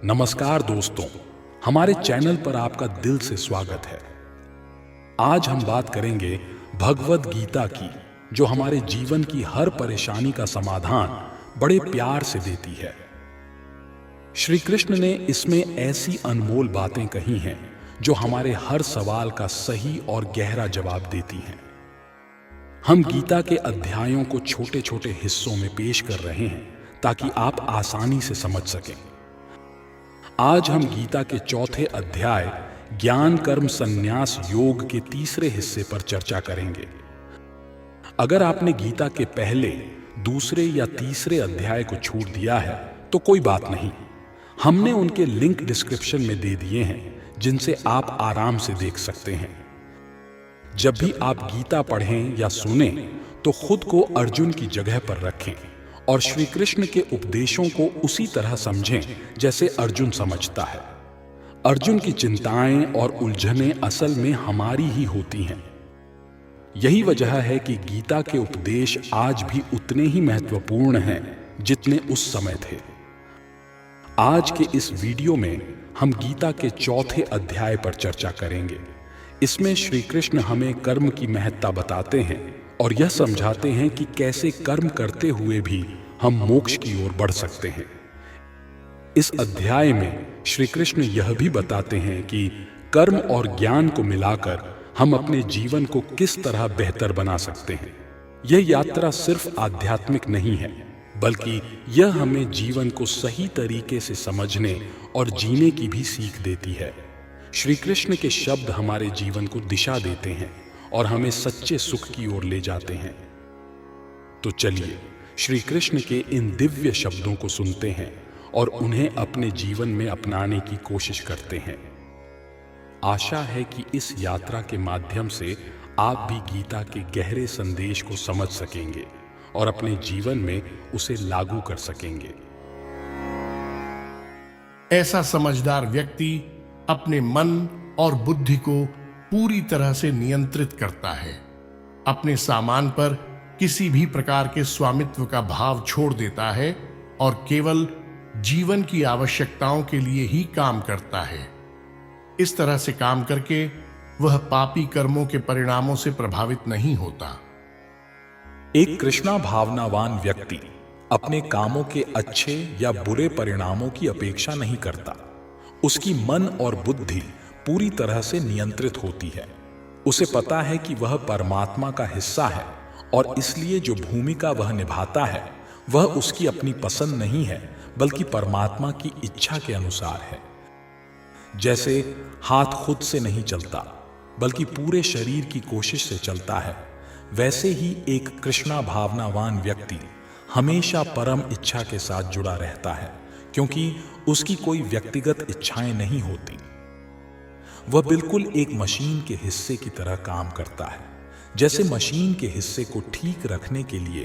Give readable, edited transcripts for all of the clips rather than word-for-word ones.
नमस्कार दोस्तों, हमारे चैनल पर आपका दिल से स्वागत है। आज हम बात करेंगे भगवद गीता की, जो हमारे जीवन की हर परेशानी का समाधान बड़े प्यार से देती है। श्री कृष्ण ने इसमें ऐसी अनमोल बातें कही हैं जो हमारे हर सवाल का सही और गहरा जवाब देती हैं। हम गीता के अध्यायों को छोटे छोटे हिस्सों में पेश कर रहे हैं ताकि आप आसानी से समझ सकें। आज हम गीता के चौथे अध्याय ज्ञान कर्म संन्यास योग के तीसरे हिस्से पर चर्चा करेंगे। अगर आपने गीता के पहले, दूसरे या तीसरे अध्याय को छूट दिया है तो कोई बात नहीं, हमने उनके लिंक डिस्क्रिप्शन में दे दिए हैं जिनसे आप आराम से देख सकते हैं। जब भी आप गीता पढ़ें या सुनें तो खुद को अर्जुन की जगह पर रखें और श्री कृष्ण के उपदेशों को उसी तरह समझें जैसे अर्जुन समझता है। अर्जुन की चिंताएं और उलझनें असल में हमारी ही होती हैं। यही वजह है कि गीता के उपदेश आज भी उतने ही महत्वपूर्ण हैं जितने उस समय थे। आज के इस वीडियो में हम गीता के चौथे अध्याय पर चर्चा करेंगे। इसमें श्री कृष्ण हमें कर्म की महत्ता बताते हैं और यह समझाते हैं कि कैसे कर्म करते हुए भी हम मोक्ष की ओर बढ़ सकते हैं। इस अध्याय में श्री कृष्ण यह भी बताते हैं कि कर्म और ज्ञान को मिलाकर हम अपने जीवन को किस तरह बेहतर बना सकते हैं। यह यात्रा सिर्फ आध्यात्मिक नहीं है, बल्कि यह हमें जीवन को सही तरीके से समझने और जीने की भी सीख देती है। श्री कृष्ण के शब्द हमारे जीवन को दिशा देते हैं और हमें सच्चे सुख की ओर ले जाते हैं। तो चलिए श्री कृष्ण के इन दिव्य शब्दों को सुनते हैं और उन्हें अपने जीवन में अपनाने की कोशिश करते हैं। आशा है कि इस यात्रा के माध्यम से आप भी गीता के गहरे संदेश को समझ सकेंगे और अपने जीवन में उसे लागू कर सकेंगे। ऐसा समझदार व्यक्ति अपने मन और बुद्धि को पूरी तरह से नियंत्रित करता है, अपने सामान पर किसी भी प्रकार के स्वामित्व का भाव छोड़ देता है और केवल जीवन की आवश्यकताओं के लिए ही काम करता है। इस तरह से काम करके वह पापी कर्मों के परिणामों से प्रभावित नहीं होता। एक कृष्णा भावनावान व्यक्ति अपने कामों के अच्छे या बुरे परिणामों की अपेक्षा नहीं करता। उसकी मन और बुद्धि पूरी तरह से नियंत्रित होती है। उसे पता है कि वह परमात्मा का हिस्सा है और इसलिए जो भूमिका वह निभाता है वह उसकी अपनी पसंद नहीं है, बल्कि परमात्मा की इच्छा के अनुसार है। जैसे हाथ खुद से नहीं चलता बल्कि पूरे शरीर की कोशिश से चलता है, वैसे ही एक कृष्णा भावनावान व्यक्ति हमेशा परम इच्छा के साथ जुड़ा रहता है, क्योंकि उसकी कोई व्यक्तिगत इच्छाएं नहीं होती। वह बिल्कुल एक मशीन के हिस्से की तरह काम करता है। जैसे मशीन के हिस्से को ठीक रखने के लिए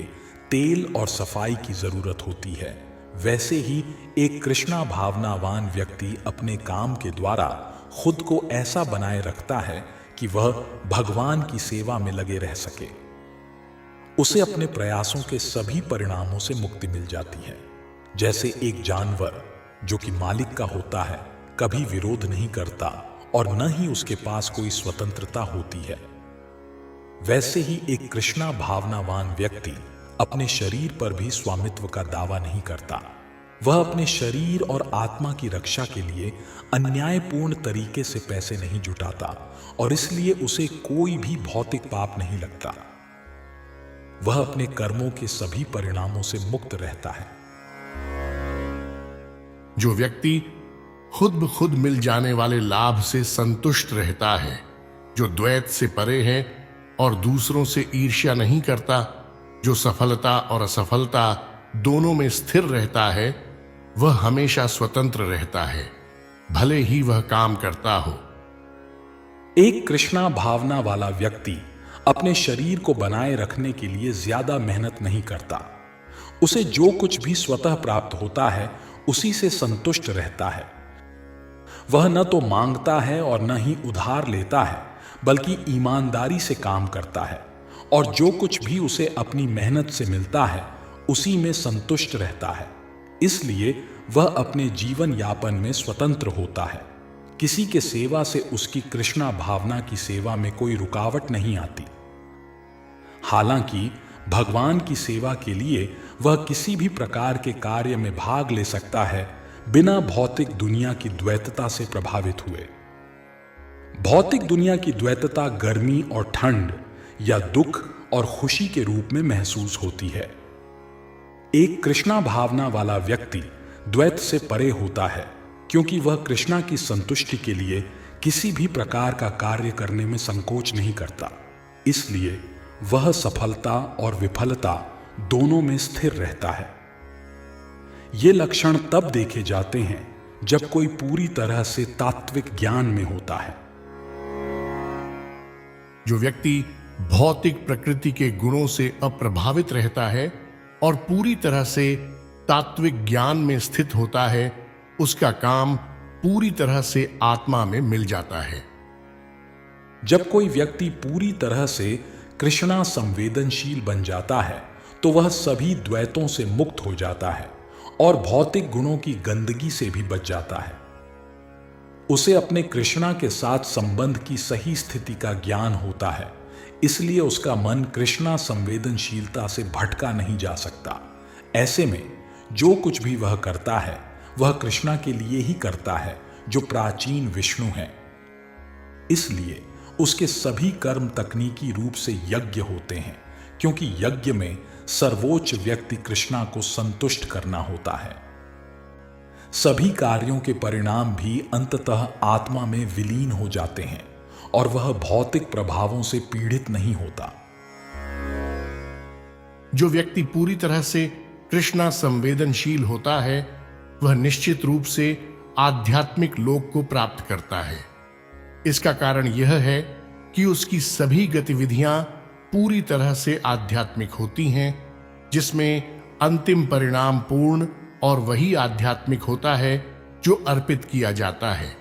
तेल और सफाई की जरूरत होती है, वैसे ही एक कृष्णा भावनावान व्यक्ति अपने काम के द्वारा खुद को ऐसा बनाए रखता है कि वह भगवान की सेवा में लगे रह सके। उसे अपने प्रयासों के सभी परिणामों से मुक्ति मिल जाती है। जैसे एक जानवर जो कि मालिक का होता है कभी विरोध नहीं करता और न ही उसके पास कोई स्वतंत्रता होती है, वैसे ही एक कृष्णा भावनावान व्यक्ति अपने शरीर पर भी स्वामित्व का दावा नहीं करता। वह अपने शरीर और आत्मा की रक्षा के लिए अन्यायपूर्ण तरीके से पैसे नहीं जुटाता और इसलिए उसे कोई भी भौतिक पाप नहीं लगता। वह अपने कर्मों के सभी परिणामों से मुक्त रहता है। जो व्यक्ति खुद ब खुद मिल जाने वाले लाभ से संतुष्ट रहता है, जो द्वैत से परे है और दूसरों से ईर्ष्या नहीं करता, जो सफलता और असफलता दोनों में स्थिर रहता है, वह हमेशा स्वतंत्र रहता है, भले ही वह काम करता हो। एक कृष्णा भावना वाला व्यक्ति अपने शरीर को बनाए रखने के लिए ज्यादा मेहनत नहीं करता। उसे जो कुछ भी स्वतः प्राप्त होता है उसी से संतुष्ट रहता है। वह न तो मांगता है और न ही उधार लेता है, बल्कि ईमानदारी से काम करता है और जो कुछ भी उसे अपनी मेहनत से मिलता है उसी में संतुष्ट रहता है। इसलिए वह अपने जीवन यापन में स्वतंत्र होता है। किसी के सेवा से उसकी कृष्णा भावना की सेवा में कोई रुकावट नहीं आती। हालांकि भगवान की सेवा के लिए वह किसी भी प्रकार के कार्य में भाग ले सकता है बिना भौतिक दुनिया की द्वैतता से प्रभावित हुए। भौतिक दुनिया की द्वैतता गर्मी और ठंड या दुख और खुशी के रूप में महसूस होती है। एक कृष्णा भावना वाला व्यक्ति द्वैत से परे होता है, क्योंकि वह कृष्णा की संतुष्टि के लिए किसी भी प्रकार का कार्य करने में संकोच नहीं करता। इसलिए वह सफलता और विफलता दोनों में स्थिर रहता है। ये लक्षण तब देखे जाते हैं जब कोई पूरी तरह से तात्विक ज्ञान में होता है। जो व्यक्ति भौतिक प्रकृति के गुणों से अप्रभावित रहता है और पूरी तरह से तात्विक ज्ञान में स्थित होता है, उसका काम पूरी तरह से आत्मा में मिल जाता है। जब कोई व्यक्ति पूरी तरह से कृष्णा संवेदनशील बन जाता है तो वह सभी द्वैतों से मुक्त हो जाता है और भौतिक गुणों की गंदगी से भी बच जाता है। उसे अपने कृष्णा के साथ संबंध की सही स्थिति का ज्ञान होता है, इसलिए उसका मन कृष्णा संवेदनशीलता से भटका नहीं जा सकता। ऐसे में जो कुछ भी वह करता है वह कृष्णा के लिए ही करता है, जो प्राचीन विष्णु है। इसलिए उसके सभी कर्म तकनीकी रूप से यज्ञ होते हैं, क्योंकि यज्ञ में सर्वोच्च व्यक्ति कृष्णा को संतुष्ट करना होता है। सभी कार्यों के परिणाम भी अंततः आत्मा में विलीन हो जाते हैं और वह भौतिक प्रभावों से पीड़ित नहीं होता। जो व्यक्ति पूरी तरह से कृष्णा संवेदनशील होता है वह निश्चित रूप से आध्यात्मिक लोक को प्राप्त करता है। इसका कारण यह है कि उसकी सभी गतिविधियां पूरी तरह से आध्यात्मिक होती हैं, जिसमें अंतिम परिणाम पूर्ण और वही आध्यात्मिक होता है जो अर्पित किया जाता है।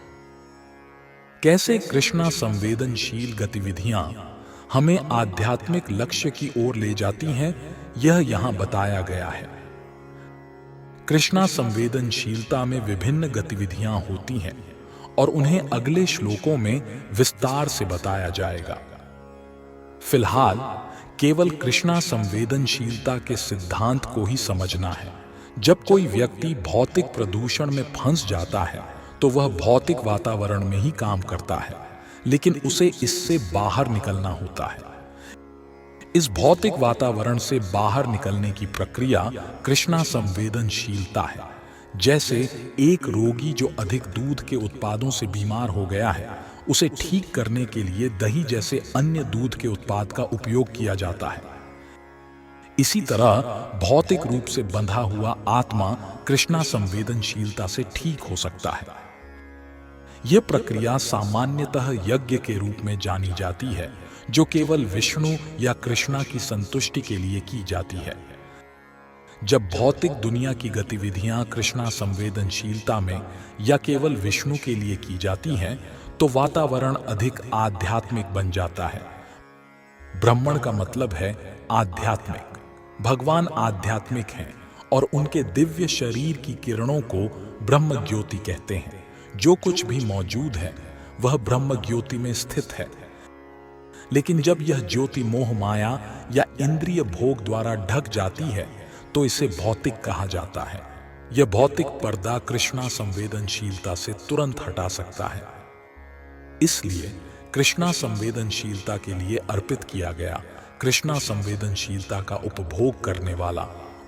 कैसे कृष्णा संवेदनशील गतिविधियां हमें आध्यात्मिक लक्ष्य की ओर ले जाती हैं, यह यहां बताया गया है। कृष्णा संवेदनशीलता में विभिन्न गतिविधियां होती हैं और उन्हें अगले श्लोकों में विस्तार से बताया जाएगा। फिलहाल केवल कृष्णा संवेदनशीलता के सिद्धांत को ही समझना है। जब कोई व्यक्ति भौतिक प्रदूषण में फंस जाता है तो वह भौतिक वातावरण में ही काम करता है, लेकिन उसे इससे बाहर निकलना होता है। इस भौतिक वातावरण से बाहर निकलने की प्रक्रिया कृष्णा संवेदनशीलता है। जैसे एक रोगी जो अधिक दूध के उत्पादों से बीमार हो गया है, उसे ठीक करने के लिए दही जैसे अन्य दूध के उत्पाद का उपयोग किया जाता है। इसी तरह भौतिक रूप से बंधा हुआ आत्मा कृष्णा संवेदनशीलता से ठीक हो सकता है। यह प्रक्रिया सामान्यतः यज्ञ के रूप में जानी जाती है, जो केवल विष्णु या कृष्णा की संतुष्टि के लिए की जाती है। जब भौतिक दुनिया की गतिविधियां कृष्णा संवेदनशीलता में या केवल विष्णु के लिए की जाती हैं, तो वातावरण अधिक आध्यात्मिक बन जाता है। ब्राह्मण का मतलब है आध्यात्मिक। भगवान आध्यात्मिक हैं और उनके दिव्य शरीर की किरणों को ब्रह्म ज्योति कहते हैं। जो कुछ भी मौजूद है वह ब्रह्म ज्योति में स्थित है। लेकिन जब यह ज्योति मोह माया या इंद्रिय भोग द्वारा ढक जाती है तो इसे भौतिक कहा जाता है। यह भौतिक पर्दा कृष्णा संवेदनशीलता से तुरंत हटा सकता है। इसलिए कृष्णा संवेदनशीलता के लिए अर्पित किया गया कृष्णा संवेदनशीलता का उपभोग करने वाला,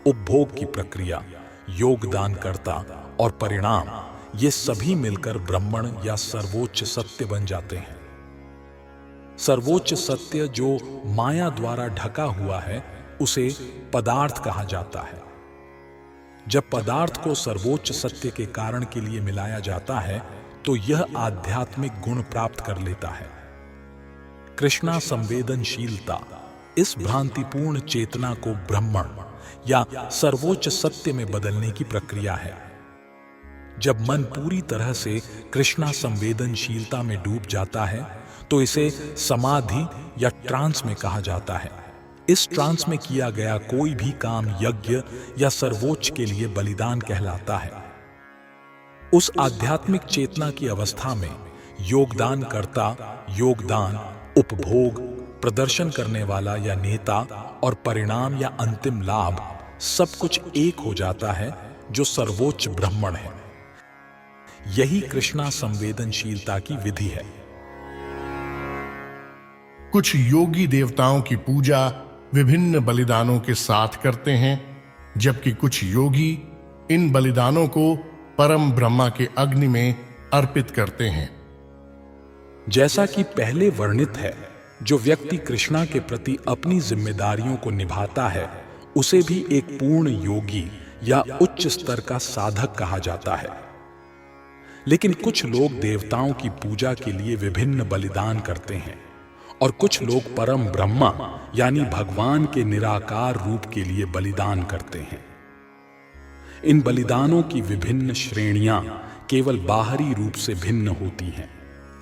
उपभोग की प्रक्रिया, योगदानकर्ता और परिणाम, ये सभी मिलकर ब्राह्मण या सर्वोच्च सत्य बन जाते हैं। सर्वोच्च सत्य जो माया द्वारा ढका हुआ है उसे पदार्थ कहा जाता है। जब पदार्थ को सर्वोच्च सत्य के कारण के लिए मिलाया जाता है तो यह आध्यात्मिक गुण प्राप्त कर लेता है। कृष्णा संवेदनशीलता इस भ्रांतिपूर्ण चेतना को ब्राह्मण या सर्वोच्च सत्य में बदलने की प्रक्रिया है। जब मन पूरी तरह से कृष्णा संवेदनशीलता में डूब जाता है तो इसे समाधि या ट्रांस में कहा जाता है। इस ट्रांस में किया गया कोई भी काम यज्ञ या सर्वोच्च के लिए बलिदान कहलाता है। उस आध्यात्मिक चेतना की अवस्था में योगदानकर्ता, योगदान, उपभोग, प्रदर्शन करने वाला या नेता और परिणाम या अंतिम लाभ सब कुछ एक हो जाता है, जो सर्वोच्च ब्रह्मण है। यही कृष्णा संवेदनशीलता की विधि है। कुछ योगी देवताओं की पूजा विभिन्न बलिदानों के साथ करते हैं, जबकि कुछ योगी इन बलिदानों को परम ब्रह्मा के अग्नि में अर्पित करते हैं। जैसा कि पहले वर्णित है, जो व्यक्ति कृष्णा के प्रति अपनी जिम्मेदारियों को निभाता है, उसे भी एक पूर्ण योगी या उच्च स्तर का साधक कहा जाता है। लेकिन कुछ लोग देवताओं की पूजा के लिए विभिन्न बलिदान करते हैं और कुछ लोग परम ब्रह्मा यानी भगवान के निराकार रूप के लिए बलिदान करते हैं। इन बलिदानों की विभिन्न श्रेणियां केवल बाहरी रूप से भिन्न होती हैं।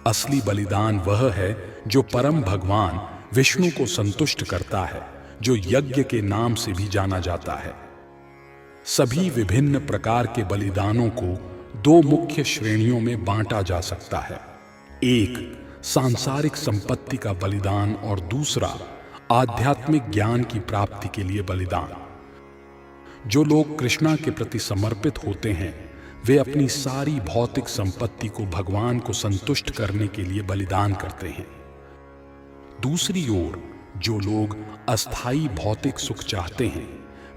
असली बलिदान वह है जो परम भगवान विष्णु को संतुष्ट करता है, जो यज्ञ के नाम से भी जाना जाता है। सभी विभिन्न प्रकार के बलिदानों को दो मुख्य श्रेणियों में बांटा जा सकता है। एक सांसारिक संपत्ति का बलिदान और दूसरा आध्यात्मिक ज्ञान की प्राप्ति के लिए बलिदान। जो लोग कृष्णा के प्रति समर्पित होते हैं, वे अपनी सारी भौतिक संपत्ति को भगवान को संतुष्ट करने के लिए बलिदान करते हैं। दूसरी ओर जो लोग अस्थायी भौतिक सुख चाहते हैं,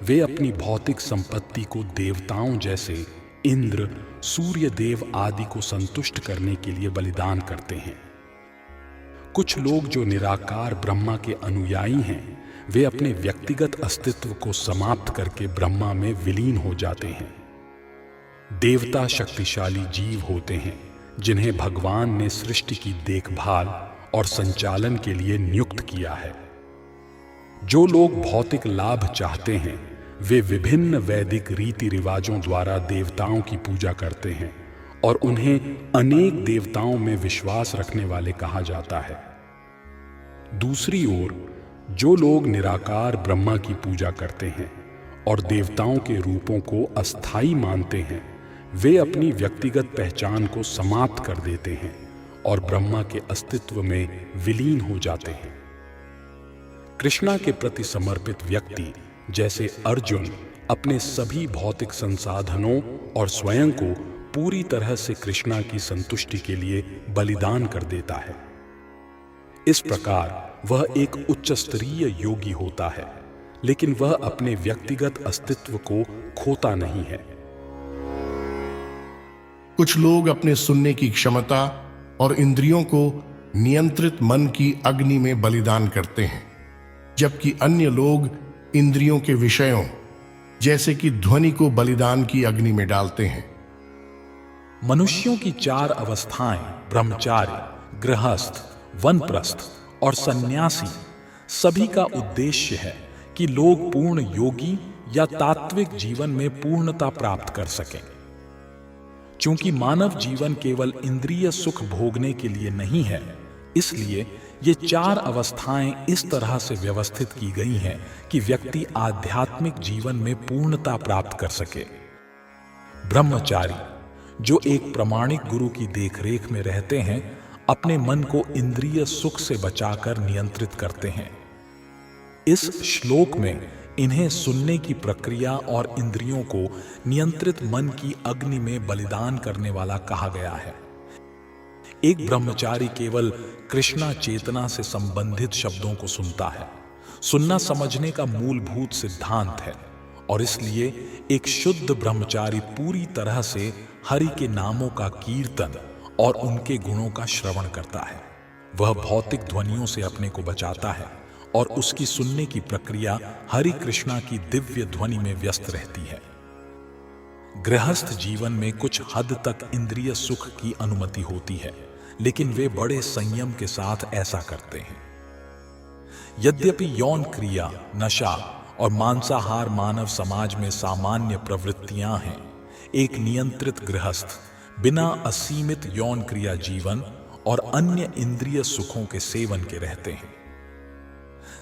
वे अपनी भौतिक संपत्ति को देवताओं जैसे इंद्र, सूर्य देव आदि को संतुष्ट करने के लिए बलिदान करते हैं। कुछ लोग जो निराकार ब्रह्मा के अनुयायी हैं, वे अपने व्यक्तिगत अस्तित्व को समाप्त करके ब्रह्मा में विलीन हो जाते हैं। देवता शक्तिशाली जीव होते हैं, जिन्हें भगवान ने सृष्टि की देखभाल और संचालन के लिए नियुक्त किया है। जो लोग भौतिक लाभ चाहते हैं, वे विभिन्न वैदिक रीति रिवाजों द्वारा देवताओं की पूजा करते हैं और उन्हें अनेक देवताओं में विश्वास रखने वाले कहा जाता है। दूसरी ओर जो लोग निराकार ब्रह्मा की पूजा करते हैं और देवताओं के रूपों को अस्थायी मानते हैं, वे अपनी व्यक्तिगत पहचान को समाप्त कर देते हैं और ब्रह्मा के अस्तित्व में विलीन हो जाते हैं। कृष्णा के प्रति समर्पित व्यक्ति जैसे अर्जुन अपने सभी भौतिक संसाधनों और स्वयं को पूरी तरह से कृष्णा की संतुष्टि के लिए बलिदान कर देता है। इस प्रकार वह एक उच्च स्तरीय योगी होता है, लेकिन वह अपने व्यक्तिगत अस्तित्व को खोता नहीं है। कुछ लोग अपने सुनने की क्षमता और इंद्रियों को नियंत्रित मन की अग्नि में बलिदान करते हैं, जबकि अन्य लोग इंद्रियों के विषयों जैसे कि ध्वनि को बलिदान की अग्नि में डालते हैं। मनुष्यों की चार अवस्थाएं ब्रह्मचारी, गृहस्थ, वनप्रस्थ और सन्यासी, सभी का उद्देश्य है कि लोग पूर्ण योगी या तात्विक जीवन में पूर्णता प्राप्त कर सकें। चूंकि मानव जीवन केवल इंद्रिय सुख भोगने के लिए नहीं है, इसलिए ये चार अवस्थाएं इस तरह से व्यवस्थित की गई हैं कि व्यक्ति आध्यात्मिक जीवन में पूर्णता प्राप्त कर सके। ब्रह्मचारी, जो एक प्रामाणिक गुरु की देखरेख में रहते हैं, अपने मन को इंद्रिय सुख से बचाकर नियंत्रित करते हैं। इस श्लोक में इन्हें सुनने की प्रक्रिया और इंद्रियों को नियंत्रित मन की अग्नि में बलिदान करने वाला कहा गया है। एक ब्रह्मचारी केवल कृष्णा चेतना से संबंधित शब्दों को सुनता है। सुनना समझने का मूलभूत सिद्धांत है और इसलिए एक शुद्ध ब्रह्मचारी पूरी तरह से हरि के नामों का कीर्तन और उनके गुणों का श्रवण करता है। वह भौतिक ध्वनियों से अपने को बचाता है और उसकी सुनने की प्रक्रिया हरि कृष्णा की दिव्य ध्वनि में व्यस्त रहती है। गृहस्थ जीवन में कुछ हद तक इंद्रिय सुख की अनुमति होती है, लेकिन वे बड़े संयम के साथ ऐसा करते हैं। यद्यपि यौन क्रिया, नशा और मांसाहार मानव समाज में सामान्य प्रवृत्तियां हैं, एक नियंत्रित गृहस्थ बिना असीमित यौन क्रिया जीवन और अन्य इंद्रिय सुखों के सेवन के रहते हैं।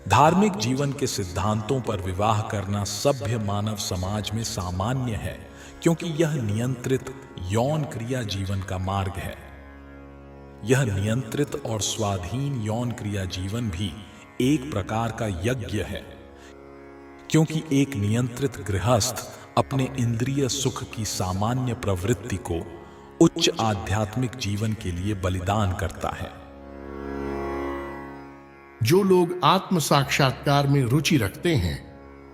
धार्मिक जीवन के सिद्धांतों पर विवाह करना सभ्य मानव समाज में सामान्य है, क्योंकि यह नियंत्रित यौन क्रिया जीवन का मार्ग है। यह नियंत्रित और स्वाधीन यौन क्रिया जीवन भी एक प्रकार का यज्ञ है, क्योंकि एक नियंत्रित गृहस्थ अपने इंद्रिय सुख की सामान्य प्रवृत्ति को उच्च आध्यात्मिक जीवन के लिए बलिदान करता है। जो लोग आत्म साक्षात्कार में रुचि रखते हैं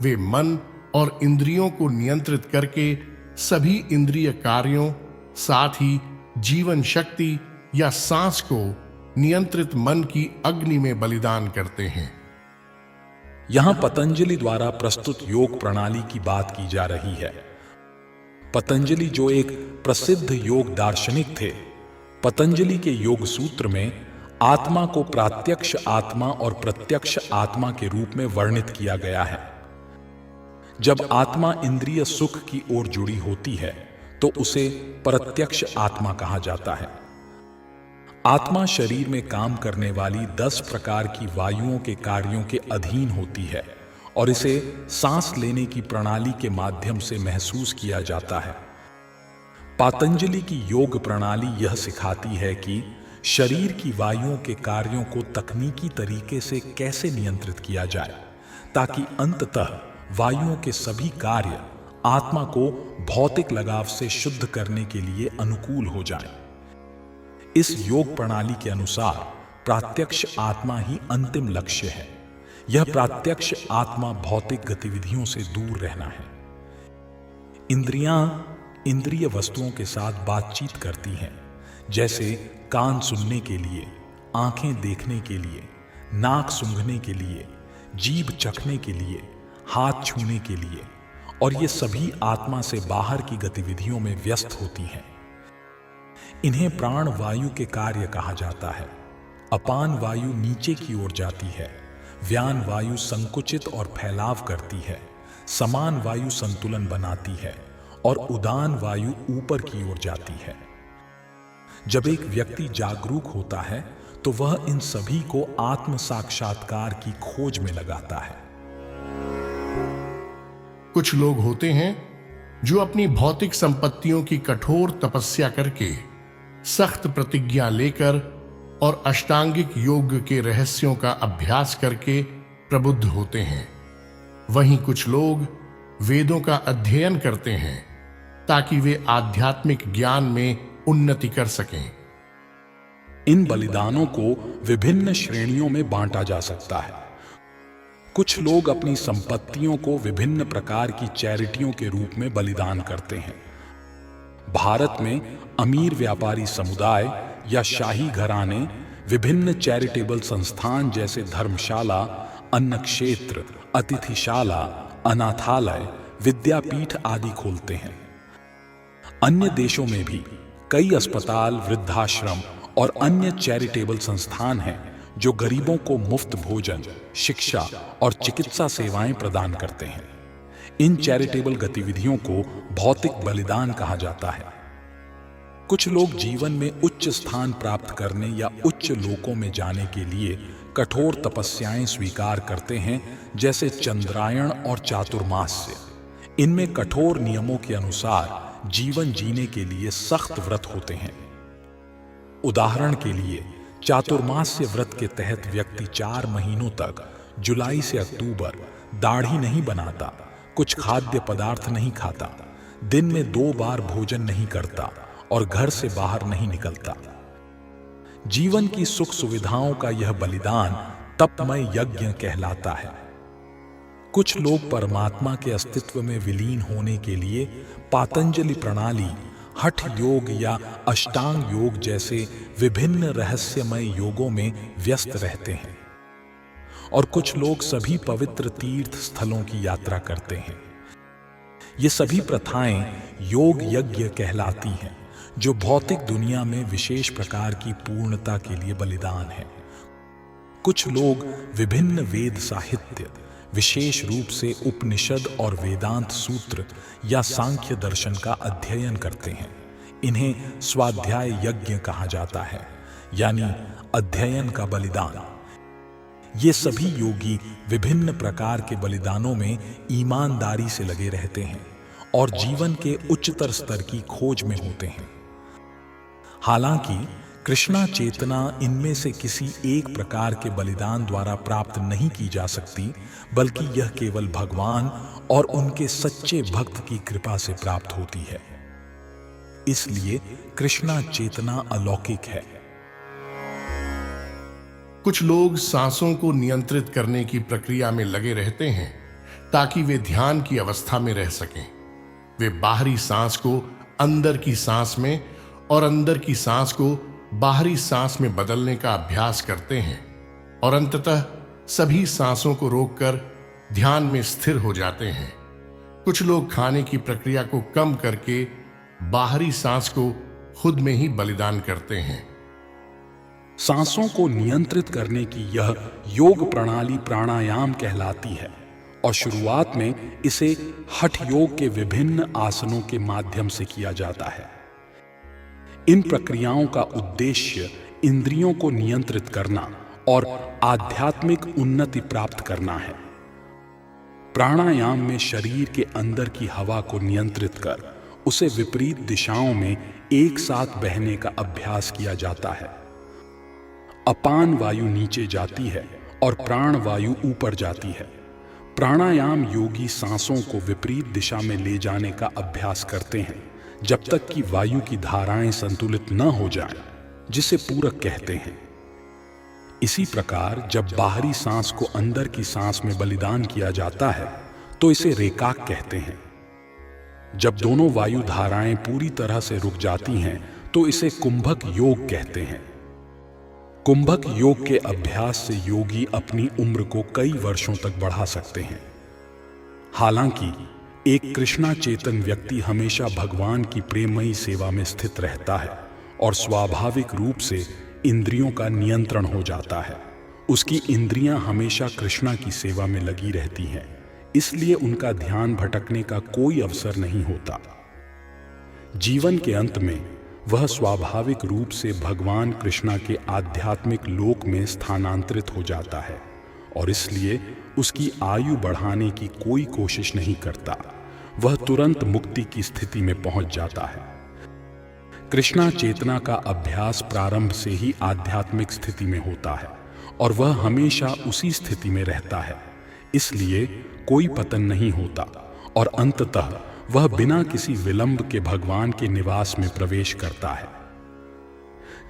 वे मन और इंद्रियों को नियंत्रित करके सभी इंद्रिय कार्यों, साथ ही जीवन शक्ति या सांस को नियंत्रित मन की अग्नि में बलिदान करते हैं। यहां पतंजलि द्वारा प्रस्तुत योग प्रणाली की बात की जा रही है। पतंजलि जो एक प्रसिद्ध योग दार्शनिक थे, पतंजलि के योग सूत्र में आत्मा को प्रात्यक्ष आत्मा और प्रत्यक्ष आत्मा के रूप में वर्णित किया गया है। जब आत्मा इंद्रिय सुख की ओर जुड़ी होती है तो उसे प्रत्यक्ष आत्मा कहा जाता है। आत्मा शरीर में काम करने वाली 10 प्रकार की वायुओं के कार्यों के अधीन होती है और इसे सांस लेने की प्रणाली के माध्यम से महसूस किया जाता है। पतंजलि की योग प्रणाली यह सिखाती है कि शरीर की वायुओं के कार्यों को तकनीकी तरीके से कैसे नियंत्रित किया जाए ताकि अंततः वायुओं के सभी कार्य आत्मा को भौतिक लगाव से शुद्ध करने के लिए अनुकूल हो जाएं। इस योग प्रणाली के अनुसार प्रत्यक्ष आत्मा ही अंतिम लक्ष्य है। यह प्रत्यक्ष आत्मा भौतिक गतिविधियों से दूर रहना है। इंद्रियां इंद्रिय वस्तुओं के साथ बातचीत करती हैं, जैसे कान सुनने के लिए, आंखें देखने के लिए, नाक सूंघने के लिए, जीभ चखने के लिए, हाथ छूने के लिए, और ये सभी आत्मा से बाहर की गतिविधियों में व्यस्त होती हैं। इन्हें प्राण वायु के कार्य कहा जाता है। अपान वायु नीचे की ओर जाती है, व्यान वायु संकुचित और फैलाव करती है, समान वायु संतुलन बनाती है और उदान वायु ऊपर की ओर जाती है। जब एक व्यक्ति जागरूक होता है तो वह इन सभी को आत्म साक्षात्कार की खोज में लगाता है। कुछ लोग होते हैं जो अपनी भौतिक संपत्तियों की कठोर तपस्या करके, सख्त प्रतिज्ञा लेकर और अष्टांगिक योग के रहस्यों का अभ्यास करके प्रबुद्ध होते हैं। वहीं कुछ लोग वेदों का अध्ययन करते हैं ताकि वे आध्यात्मिक ज्ञान में उन्नति कर सकें। इन बलिदानों को विभिन्न श्रेणियों में बांटा जा सकता है। कुछ लोग अपनी संपत्तियों को विभिन्न प्रकार की चैरिटियों के रूप में बलिदान करते हैं। भारत में अमीर व्यापारी समुदाय या शाही घराने विभिन्न चैरिटेबल संस्थान जैसे धर्मशाला, अन्न क्षेत्र, अतिथिशाला, अनाथालय, विद्यापीठ आदि खोलते हैं। अन्य देशों में भी कई अस्पताल, वृद्धाश्रम और अन्य चैरिटेबल संस्थान हैं जो गरीबों को मुफ्त भोजन, शिक्षा और चिकित्सा सेवाएं प्रदान करते हैं। इन चैरिटेबल गतिविधियों को भौतिक बलिदान कहा जाता है। कुछ लोग जीवन में उच्च स्थान प्राप्त करने या उच्च लोकों में जाने के लिए कठोर तपस्याएं स्वीकार करते हैं, जैसे चंद्रायण और चातुर्मास्य। इनमें कठोर नियमों के अनुसार जीवन जीने के लिए सख्त व्रत होते हैं। उदाहरण के लिए चातुर्मास्य व्रत के तहत व्यक्ति 4 महीनों तक जुलाई से अक्टूबर दाढ़ी नहीं बनाता, कुछ खाद्य पदार्थ नहीं खाता, दिन में 2 बार भोजन नहीं करता और घर से बाहर नहीं निकलता। जीवन की सुख सुविधाओं का यह बलिदान तपमय यज्ञ कहलाता है। कुछ लोग परमात्मा के अस्तित्व में विलीन होने के लिए पतंजलि प्रणाली, हठ योग या अष्टांग योग जैसे विभिन्न रहस्यमय योगों में व्यस्त रहते हैं। और कुछ लोग सभी पवित्र तीर्थ स्थलों की यात्रा करते हैं। ये सभी प्रथाएं योग यज्ञ कहलाती हैं, जो भौतिक दुनिया में विशेष प्रकार की पूर्णता के लिए बलिदान है। कुछ लोग विभिन्न वेद साहित्य, विशेष रूप से उपनिषद और वेदांत सूत्र या सांख्य दर्शन का अध्ययन करते हैं। इन्हें स्वाध्याय यज्ञ कहा जाता है, यानी अध्ययन का बलिदान। ये सभी योगी विभिन्न प्रकार के बलिदानों में ईमानदारी से लगे रहते हैं और जीवन के उच्चतर स्तर की खोज में होते हैं। हालांकि कृष्णा चेतना इनमें से किसी एक प्रकार के बलिदान द्वारा प्राप्त नहीं की जा सकती, बल्कि यह केवल भगवान और उनके सच्चे भक्त की कृपा से प्राप्त होती है। इसलिए कृष्णा चेतना अलौकिक है। कुछ लोग सांसों को नियंत्रित करने की प्रक्रिया में लगे रहते हैं ताकि वे ध्यान की अवस्था में रह सकें। वे बाहरी सांस को अंदर की सांस में और अंदर की सांस को बाहरी सांस में बदलने का अभ्यास करते हैं और अंततः सभी सांसों को रोककर ध्यान में स्थिर हो जाते हैं। कुछ लोग खाने की प्रक्रिया को कम करके बाहरी सांस को खुद में ही बलिदान करते हैं। सांसों को नियंत्रित करने की यह योग प्रणाली प्राणायाम कहलाती है और शुरुआत में इसे हठ योग के विभिन्न आसनों के माध्यम से किया जाता है। इन प्रक्रियाओं का उद्देश्य इंद्रियों को नियंत्रित करना और आध्यात्मिक उन्नति प्राप्त करना है। प्राणायाम में शरीर के अंदर की हवा को नियंत्रित कर उसे विपरीत दिशाओं में एक साथ बहने का अभ्यास किया जाता है। अपान वायु नीचे जाती है और प्राण वायु ऊपर जाती है। प्राणायाम योगी सांसों को विपरीत दिशा में ले जाने का अभ्यास करते हैं जब तक कि वायु की धाराएं संतुलित न हो जाएं, जिसे पूरक कहते हैं। इसी प्रकार जब बाहरी सांस को अंदर की सांस में बलिदान किया जाता है तो इसे रेकाक कहते हैं। जब दोनों वायु धाराएं पूरी तरह से रुक जाती हैं तो इसे कुंभक योग कहते हैं। कुंभक योग के अभ्यास से योगी अपनी उम्र को कई वर्षों तक बढ़ा सकते हैं। हालांकि एक कृष्णा चेतन व्यक्ति हमेशा भगवान की प्रेममयी सेवा में स्थित रहता है और स्वाभाविक रूप से इंद्रियों का नियंत्रण हो जाता है। उसकी इंद्रियां हमेशा कृष्णा की सेवा में लगी रहती हैं, इसलिए उनका ध्यान भटकने का कोई अवसर नहीं होता। जीवन के अंत में वह स्वाभाविक रूप से भगवान कृष्णा के आध्यात्मिक लोक में स्थानांतरित हो जाता है और इसलिए उसकी आयु बढ़ाने की कोई कोशिश नहीं करता। वह तुरंत मुक्ति की स्थिति में पहुंच जाता है। कृष्णा चेतना का अभ्यास प्रारंभ से ही आध्यात्मिक स्थिति में होता है और वह हमेशा उसी स्थिति में रहता है, इसलिए कोई पतन नहीं होता और अंततः वह बिना किसी विलंब के भगवान के निवास में प्रवेश करता है।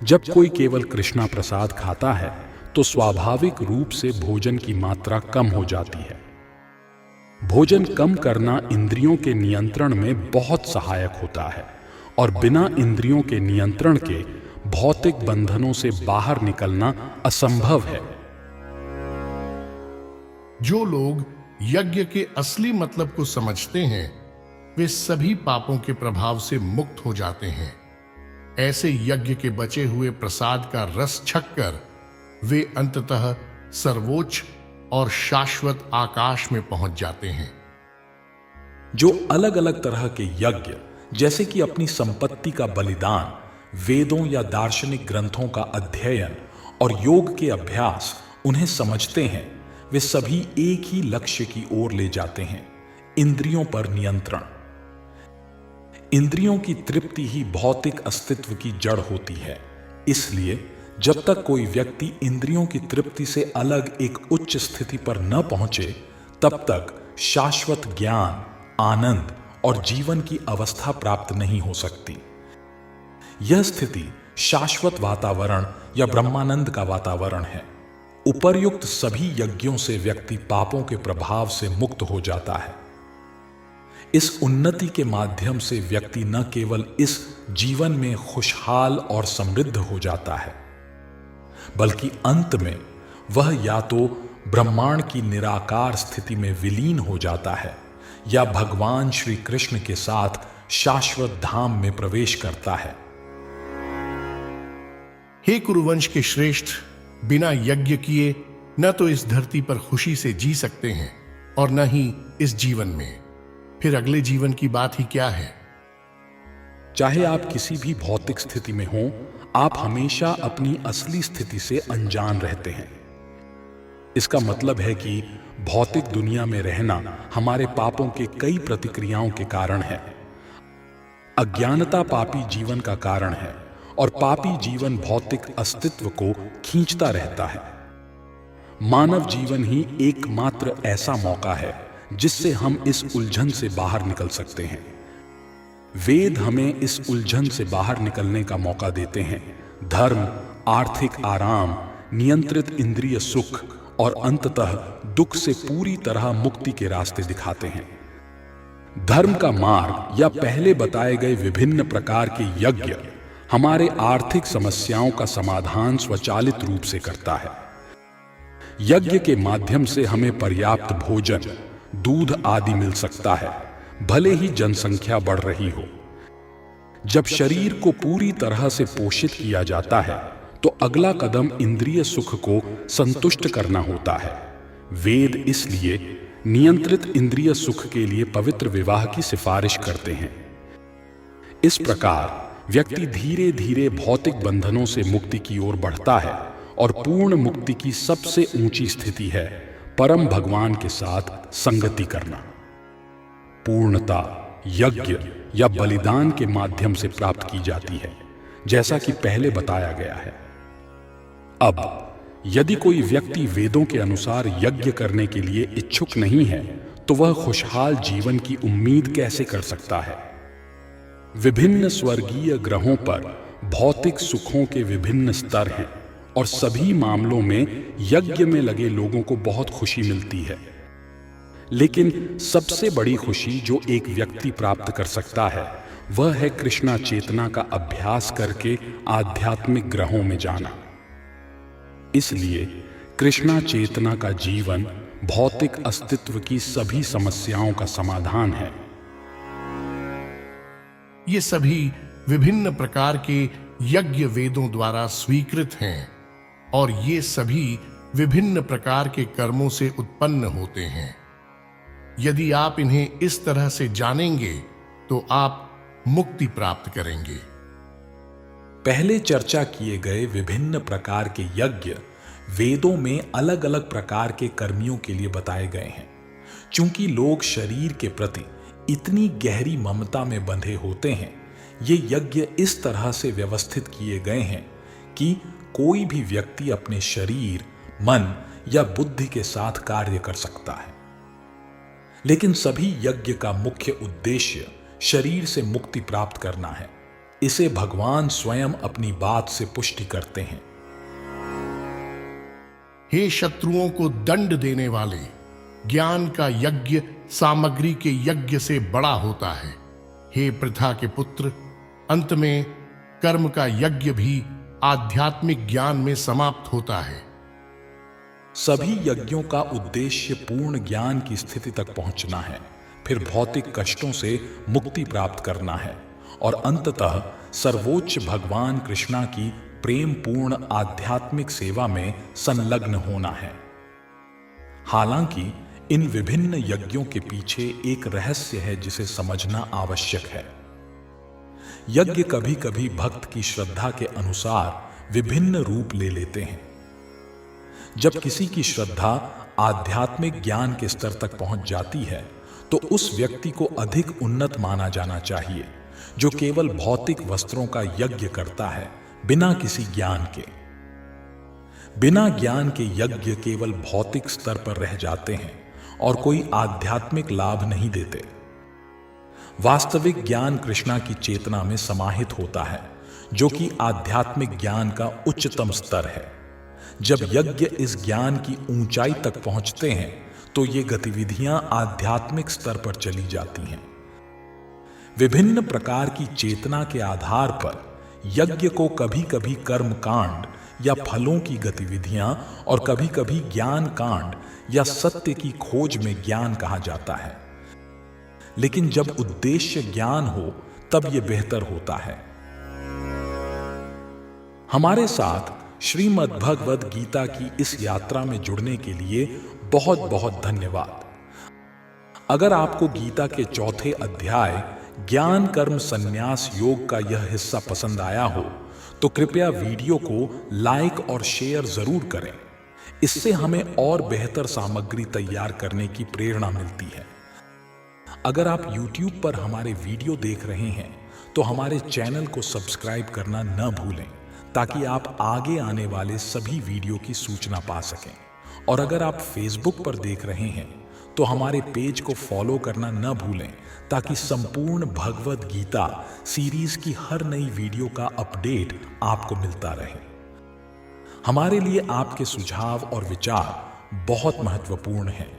जब कोई केवल कृष्णा प्रसाद खाता है तो स्वाभाविक रूप से भोजन की मात्रा कम हो जाती है। भोजन कम करना इंद्रियों के नियंत्रण में बहुत सहायक होता है और बिना इंद्रियों के नियंत्रण के भौतिक बंधनों से बाहर निकलना असंभव है। जो लोग यज्ञ के असली मतलब को समझते हैं वे सभी पापों के प्रभाव से मुक्त हो जाते हैं। ऐसे यज्ञ के बचे हुए प्रसाद का रस छककर वे अंततः सर्वोच्च और शाश्वत आकाश में पहुंच जाते हैं। जो अलग अलग तरह के यज्ञ जैसे कि अपनी संपत्ति का बलिदान, वेदों या दार्शनिक ग्रंथों का अध्ययन और योग के अभ्यास उन्हें समझते हैं, वे सभी एक ही लक्ष्य की ओर ले जाते हैं, इंद्रियों पर नियंत्रण। इंद्रियों की तृप्ति ही भौतिक अस्तित्व की जड़ होती है। इसलिए जब तक कोई व्यक्ति इंद्रियों की तृप्ति से अलग एक उच्च स्थिति पर न पहुंचे, तब तक शाश्वत ज्ञान, आनंद और जीवन की अवस्था प्राप्त नहीं हो सकती। यह स्थिति शाश्वत वातावरण या ब्रह्मानंद का वातावरण है। उपर्युक्त सभी यज्ञों से व्यक्ति पापों के प्रभाव से मुक्त हो जाता है। इस उन्नति के माध्यम से व्यक्ति न केवल इस जीवन में खुशहाल और समृद्ध हो जाता है, बल्कि अंत में वह या तो ब्रह्मांड की निराकार स्थिति में विलीन हो जाता है या भगवान श्री कृष्ण के साथ शाश्वत धाम में प्रवेश करता है। हे कुरुवंश के श्रेष्ठ, बिना यज्ञ किए न तो इस धरती पर खुशी से जी सकते हैं और न ही इस जीवन में। फिर अगले जीवन की बात ही क्या है। चाहे आप किसी भी भौतिक स्थिति में हों, आप हमेशा अपनी असली स्थिति से अनजान रहते हैं। इसका मतलब है कि भौतिक दुनिया में रहना हमारे पापों के कई प्रतिक्रियाओं के कारण है। अज्ञानता पापी जीवन का कारण है और पापी जीवन भौतिक अस्तित्व को खींचता रहता है। मानव जीवन ही एकमात्र ऐसा मौका है जिससे हम इस उलझन से बाहर निकल सकते हैं। वेद हमें इस उलझन से बाहर निकलने का मौका देते हैं। धर्म, आर्थिक आराम, नियंत्रित इंद्रिय सुख और अंततः दुख से पूरी तरह मुक्ति के रास्ते दिखाते हैं। धर्म का मार्ग या पहले बताए गए विभिन्न प्रकार के यज्ञ हमारे आर्थिक समस्याओं का समाधान स्वचालित रूप से करता है। यज्ञ के माध्यम से हमें पर्याप्त भोजन, दूध आदि मिल सकता है, भले ही जनसंख्या बढ़ रही हो। जब शरीर को पूरी तरह से पोषित किया जाता है तो अगला कदम इंद्रिय सुख को संतुष्ट करना होता है। वेद इसलिए नियंत्रित इंद्रिय सुख के लिए पवित्र विवाह की सिफारिश करते हैं। इस प्रकार व्यक्ति धीरे धीरे भौतिक बंधनों से मुक्ति की ओर बढ़ता है और पूर्ण मुक्ति की सबसे ऊंची स्थिति है परम भगवान के साथ संगति करना। पूर्णता यज्ञ या बलिदान के माध्यम से प्राप्त की जाती है, जैसा कि पहले बताया गया है। अब यदि कोई व्यक्ति वेदों के अनुसार यज्ञ करने के लिए इच्छुक नहीं है तो वह खुशहाल जीवन की उम्मीद कैसे कर सकता है? विभिन्न स्वर्गीय ग्रहों पर भौतिक सुखों के विभिन्न स्तर हैं और सभी मामलों में यज्ञ में लगे लोगों को बहुत खुशी मिलती है। लेकिन सबसे बड़ी खुशी जो एक व्यक्ति प्राप्त कर सकता है वह है कृष्णा चेतना का अभ्यास करके आध्यात्मिक ग्रहों में जाना। इसलिए कृष्णा चेतना का जीवन भौतिक अस्तित्व की सभी समस्याओं का समाधान है। ये सभी विभिन्न प्रकार के यज्ञ वेदों द्वारा स्वीकृत हैं और ये सभी विभिन्न प्रकार के कर्मों से उत्पन्न होते हैं। यदि आप इन्हें इस तरह से जानेंगे तो आप मुक्ति प्राप्त करेंगे। पहले चर्चा किए गए विभिन्न प्रकार के यज्ञ वेदों में अलग अलग प्रकार के कर्मियों के लिए बताए गए हैं। चूंकि लोग शरीर के प्रति इतनी गहरी ममता में बंधे होते हैं, ये यज्ञ इस तरह से व्यवस्थित किए गए हैं कि कोई भी व्यक्ति अपने शरीर, मन या बुद्धि के साथ कार्य कर सकता है। लेकिन सभी यज्ञ का मुख्य उद्देश्य शरीर से मुक्ति प्राप्त करना है। इसे भगवान स्वयं अपनी बात से पुष्टि करते हैं। हे शत्रुओं को दंड देने वाले, ज्ञान का यज्ञ सामग्री के यज्ञ से बड़ा होता है। हे पृथा के पुत्र, अंत में कर्म का यज्ञ भी आध्यात्मिक ज्ञान में समाप्त होता है। सभी यज्ञों का उद्देश्य पूर्ण ज्ञान की स्थिति तक पहुंचना है, फिर भौतिक कष्टों से मुक्ति प्राप्त करना है और अंततः सर्वोच्च भगवान कृष्णा की प्रेम पूर्ण आध्यात्मिक सेवा में संलग्न होना है। हालांकि इन विभिन्न यज्ञों के पीछे एक रहस्य है जिसे समझना आवश्यक है। यज्ञ कभी कभी भक्त की श्रद्धा के अनुसार विभिन्न रूप ले लेते हैं। जब किसी की श्रद्धा आध्यात्मिक ज्ञान के स्तर तक पहुंच जाती है तो उस व्यक्ति को अधिक उन्नत माना जाना चाहिए, जो केवल भौतिक वस्त्रों का यज्ञ करता है बिना किसी ज्ञान के। बिना ज्ञान के यज्ञ केवल भौतिक स्तर पर रह जाते हैं और कोई आध्यात्मिक लाभ नहीं देते। वास्तविक ज्ञान कृष्णा की चेतना में समाहित होता है, जो कि आध्यात्मिक ज्ञान का उच्चतम स्तर है। जब यज्ञ इस ज्ञान की ऊंचाई तक पहुंचते हैं तो ये गतिविधियां आध्यात्मिक स्तर पर चली जाती हैं। विभिन्न प्रकार की चेतना के आधार पर यज्ञ को कभी कभी कर्म कांड या फलों की गतिविधियां और कभी कभी ज्ञान कांड या सत्य की खोज में ज्ञान कहा जाता है। लेकिन जब उद्देश्य ज्ञान हो तब यह बेहतर होता है। हमारे साथ श्रीमद् भगवद गीता की इस यात्रा में जुड़ने के लिए बहुत बहुत धन्यवाद। अगर आपको गीता के चौथे अध्याय ज्ञान कर्म संन्यास योग का यह हिस्सा पसंद आया हो तो कृपया वीडियो को लाइक और शेयर जरूर करें। इससे हमें और बेहतर सामग्री तैयार करने की प्रेरणा मिलती है। अगर आप YouTube पर हमारे वीडियो देख रहे हैं तो हमारे चैनल को सब्सक्राइब करना न भूलें, ताकि आप आगे आने वाले सभी वीडियो की सूचना पा सकें। और अगर आप Facebook पर देख रहे हैं तो हमारे पेज को फॉलो करना न भूलें, ताकि संपूर्ण भगवद गीता सीरीज की हर नई वीडियो का अपडेट आपको मिलता रहे। हमारे लिए आपके सुझाव और विचार बहुत महत्वपूर्ण हैं,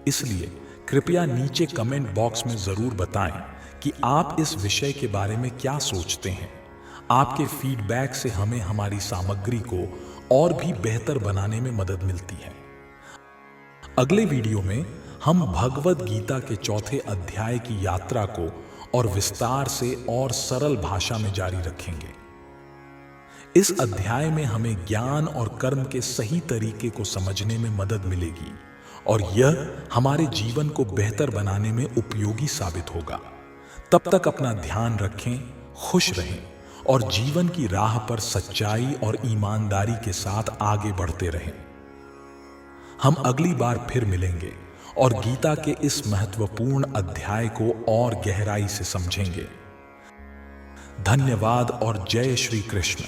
इसलिए कृपया नीचे कमेंट बॉक्स में जरूर बताएं कि आप इस विषय के बारे में क्या सोचते हैं। आपके फीडबैक से हमें हमारी सामग्री को और भी बेहतर बनाने में मदद मिलती है। अगले वीडियो में हम भगवद गीता के चौथे अध्याय की यात्रा को और विस्तार से और सरल भाषा में जारी रखेंगे। इस अध्याय में हमें ज्ञान और कर्म के सही तरीके को समझने में मदद मिलेगी और यह हमारे जीवन को बेहतर बनाने में उपयोगी साबित होगा। तब तक अपना ध्यान रखें, खुश रहें और जीवन की राह पर सच्चाई और ईमानदारी के साथ आगे बढ़ते रहें। हम अगली बार फिर मिलेंगे और गीता के इस महत्वपूर्ण अध्याय को और गहराई से समझेंगे। धन्यवाद और जय श्री कृष्ण।